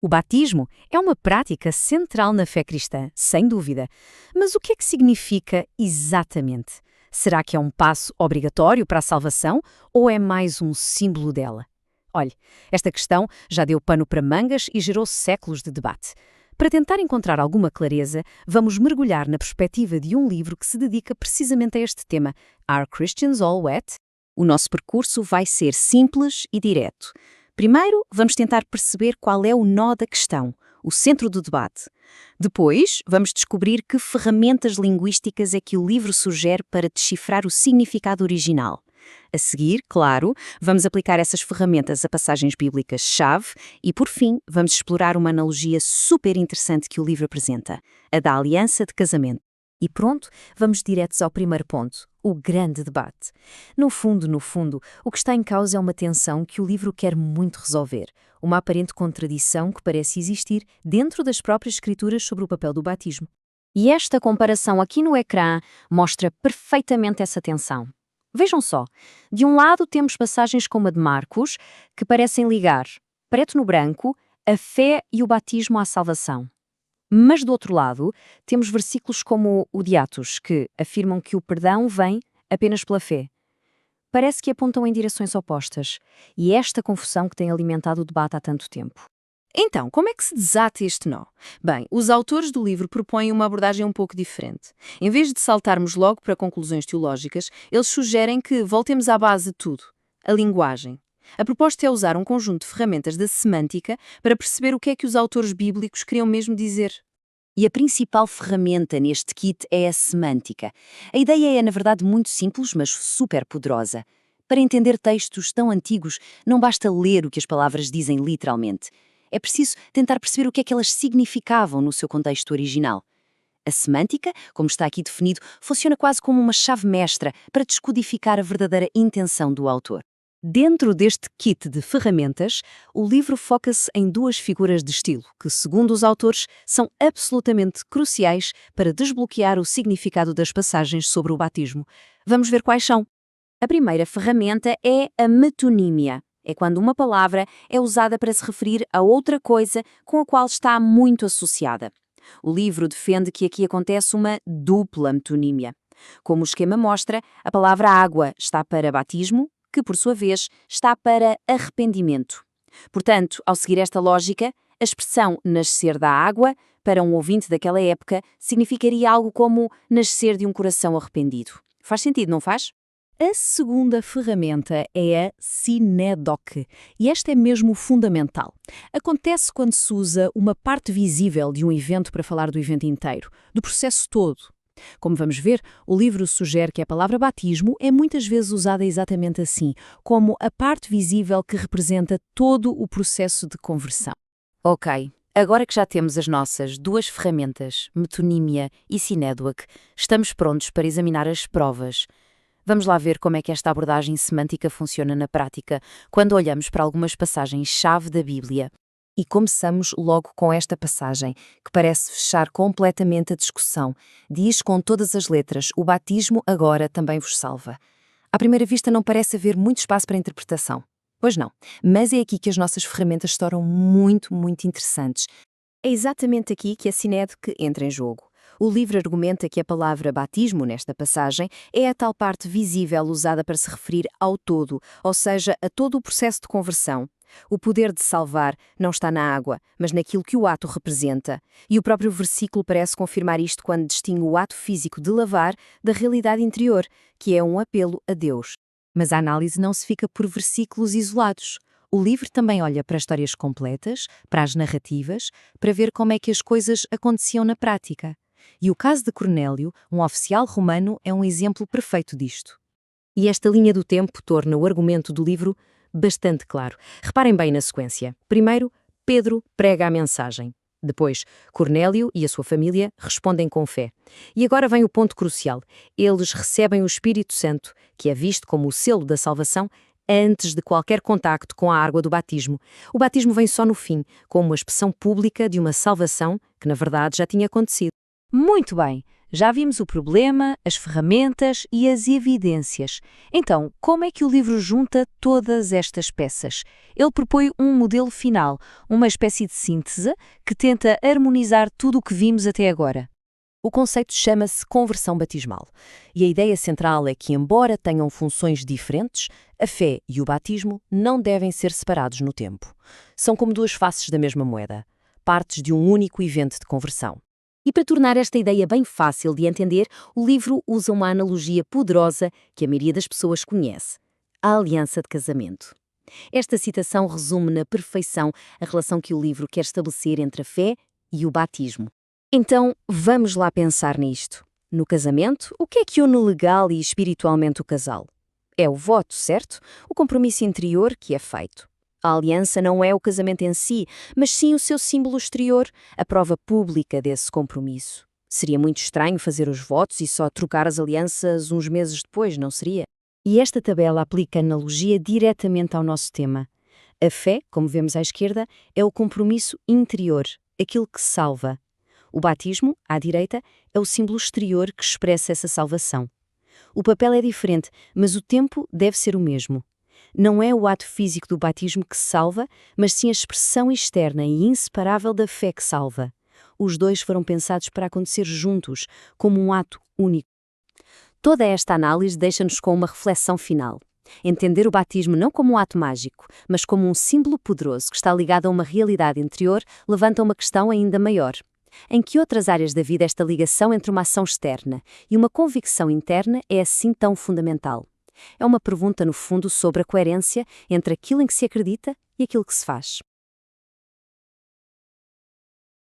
O batismo é uma prática central na fé cristã, sem dúvida. Mas o que é que significa exatamente? Será que é um passo obrigatório para a salvação ou é mais um símbolo dela? Olhe, esta questão já deu pano para mangas e gerou séculos de debate. Para tentar encontrar alguma clareza, vamos mergulhar na perspectiva de um livro que se dedica precisamente a este tema, Are Christians All Wet? O nosso percurso vai ser simples e direto. Primeiro, vamos tentar perceber qual é o nó da questão, o centro do debate. Depois, vamos descobrir que ferramentas linguísticas é que o livro sugere para decifrar o significado original. A seguir, claro, vamos aplicar essas ferramentas a passagens bíblicas-chave e, por fim, vamos explorar uma analogia super interessante que o livro apresenta, a da aliança de casamento. E pronto, vamos diretos ao primeiro ponto, o grande debate. No fundo, o que está em causa é uma tensão que o livro quer muito resolver, uma aparente contradição que parece existir dentro das próprias escrituras sobre o papel do batismo. E esta comparação aqui no ecrã mostra perfeitamente essa tensão. Vejam só, de um lado temos passagens como a de Marcos, que parecem ligar, preto no branco, a fé e o batismo à salvação. Mas, do outro lado, temos versículos como o de Atos, que afirmam que o perdão vem apenas pela fé. Parece que apontam em direções opostas, e é esta confusão que tem alimentado o debate há tanto tempo. Então, como é que se desata este nó? Bem, os autores do livro propõem uma abordagem um pouco diferente. Em vez de saltarmos logo para conclusões teológicas, eles sugerem que voltemos à base de tudo, a linguagem. A proposta é usar um conjunto de ferramentas da semântica para perceber o que é que os autores bíblicos queriam mesmo dizer. E a principal ferramenta neste kit é a semântica. A ideia é, na verdade, muito simples, mas super poderosa. Para entender textos tão antigos, não basta ler o que as palavras dizem literalmente. É preciso tentar perceber o que é que elas significavam no seu contexto original. A semântica, como está aqui definido, funciona quase como uma chave mestra para descodificar a verdadeira intenção do autor. Dentro deste kit de ferramentas, o livro foca-se em duas figuras de estilo, que, segundo os autores, são absolutamente cruciais para desbloquear o significado das passagens sobre o batismo. Vamos ver quais são. A primeira ferramenta é a metonímia. É quando uma palavra é usada para se referir a outra coisa com a qual está muito associada. O livro defende que aqui acontece uma dupla metonímia. Como o esquema mostra, a palavra água está para batismo, que, por sua vez, está para arrependimento. Portanto, ao seguir esta lógica, a expressão nascer da água, para um ouvinte daquela época, significaria algo como nascer de um coração arrependido. Faz sentido, não faz? A segunda ferramenta é a sinédoque, e esta é mesmo fundamental. Acontece quando se usa uma parte visível de um evento para falar do evento inteiro, do processo todo. Como vamos ver, o livro sugere que a palavra batismo é muitas vezes usada exatamente assim, como a parte visível que representa todo o processo de conversão. Ok, agora que já temos as nossas duas ferramentas, metonímia e sinédoque, estamos prontos para examinar as provas. Vamos lá ver como é que esta abordagem semântica funciona na prática, quando olhamos para algumas passagens-chave da Bíblia. E começamos logo com esta passagem, que parece fechar completamente a discussão. Diz com todas as letras, o batismo agora também vos salva. À primeira vista não parece haver muito espaço para interpretação. Pois não, mas é aqui que as nossas ferramentas se tornam muito, muito interessantes. É exatamente aqui que a sinédoque entra em jogo. O livro argumenta que a palavra batismo, nesta passagem, é a tal parte visível usada para se referir ao todo, ou seja, a todo o processo de conversão. O poder de salvar não está na água, mas naquilo que o ato representa. E o próprio versículo parece confirmar isto quando distingue o ato físico de lavar da realidade interior, que é um apelo a Deus. Mas a análise não se fica por versículos isolados. O livro também olha para histórias completas, para as narrativas, para ver como é que as coisas aconteciam na prática. E o caso de Cornélio, um oficial romano, é um exemplo perfeito disto. E esta linha do tempo torna o argumento do livro bastante claro. Reparem bem na sequência. Primeiro, Pedro prega a mensagem. Depois, Cornélio e a sua família respondem com fé. E agora vem o ponto crucial. Eles recebem o Espírito Santo, que é visto como o selo da salvação, antes de qualquer contacto com a água do batismo. O batismo vem só no fim, como uma expressão pública de uma salvação que, na verdade, já tinha acontecido. Muito bem! Já vimos o problema, as ferramentas e as evidências. Então, como é que o livro junta todas estas peças? Ele propõe um modelo final, uma espécie de síntese que tenta harmonizar tudo o que vimos até agora. O conceito chama-se conversão batismal, e a ideia central é que, embora tenham funções diferentes, a fé e o batismo não devem ser separados no tempo. São como duas faces da mesma moeda, partes de um único evento de conversão. E para tornar esta ideia bem fácil de entender, o livro usa uma analogia poderosa que a maioria das pessoas conhece: a aliança de casamento. Esta citação resume na perfeição a relação que o livro quer estabelecer entre a fé e o batismo. Então, vamos lá pensar nisto. No casamento, o que é que une legal e espiritualmente o casal? É o voto, certo? O compromisso interior que é feito. A aliança não é o casamento em si, mas sim o seu símbolo exterior, a prova pública desse compromisso. Seria muito estranho fazer os votos e só trocar as alianças uns meses depois, não seria? E esta tabela aplica a analogia diretamente ao nosso tema. A fé, como vemos à esquerda, é o compromisso interior, aquilo que salva. O batismo, à direita, é o símbolo exterior que expressa essa salvação. O papel é diferente, mas o tempo deve ser o mesmo. Não é o ato físico do batismo que salva, mas sim a expressão externa e inseparável da fé que salva. Os dois foram pensados para acontecer juntos, como um ato único. Toda esta análise deixa-nos com uma reflexão final. Entender o batismo não como um ato mágico, mas como um símbolo poderoso que está ligado a uma realidade interior, levanta uma questão ainda maior. Em que outras áreas da vida esta ligação entre uma ação externa e uma convicção interna é assim tão fundamental? É uma pergunta, no fundo, sobre a coerência entre aquilo em que se acredita e aquilo que se faz.